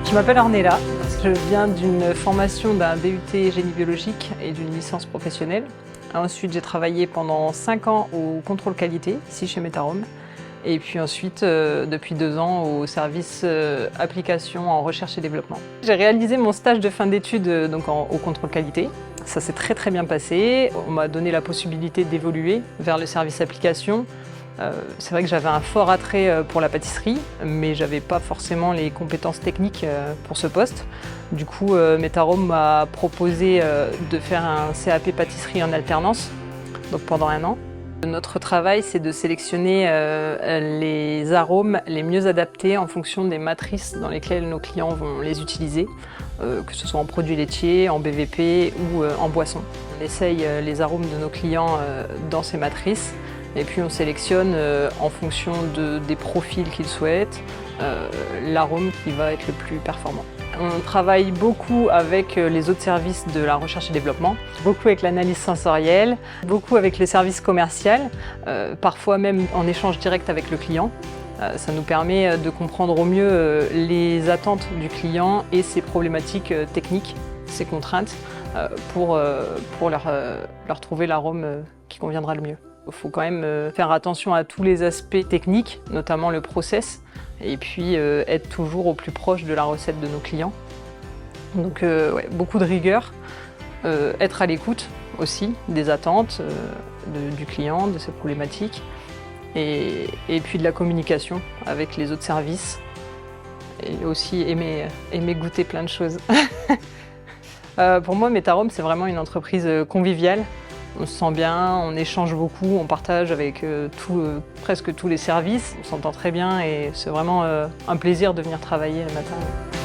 Je m'appelle Ornella, je viens d'une formation d'un DUT génie biologique et d'une licence professionnelle. Ensuite, j'ai travaillé pendant 5 ans au contrôle qualité, ici chez Metarome. Et puis ensuite, depuis 2 ans, au service application en recherche et développement. J'ai réalisé mon stage de fin d'études au contrôle qualité. Ça s'est très bien passé. On m'a donné la possibilité d'évoluer vers le service application. C'est vrai que j'avais un fort attrait pour la pâtisserie, mais je n'avais pas forcément les compétences techniques pour ce poste. Du coup, Metarome m'a proposé de faire un CAP pâtisserie en alternance, donc pendant 1 an. Notre travail, c'est de sélectionner les arômes les mieux adaptés en fonction des matrices dans lesquelles nos clients vont les utiliser, que ce soit en produits laitiers, en BVP ou en boisson. On essaye les arômes de nos clients dans ces matrices et puis on sélectionne en fonction des profils qu'ils souhaitent, l'arôme qui va être le plus performant. On travaille beaucoup avec les autres services de la recherche et développement, beaucoup avec l'analyse sensorielle, beaucoup avec le service commercial, parfois même en échange direct avec le client. Ça nous permet de comprendre au mieux les attentes du client et ses problématiques techniques, ses contraintes, pour leur trouver l'arôme qui conviendra le mieux. Il faut quand même faire attention à tous les aspects techniques, notamment le process, et puis être toujours au plus proche de la recette de nos clients. Donc ouais, beaucoup de rigueur, être à l'écoute aussi des attentes du client, de ses problématiques, et puis de la communication avec les autres services, et aussi aimer goûter plein de choses. Pour moi, Metarome, c'est vraiment une entreprise conviviale. On se sent bien, on échange beaucoup, on partage avec presque tous les services. On s'entend très bien et c'est vraiment un plaisir de venir travailler le matin.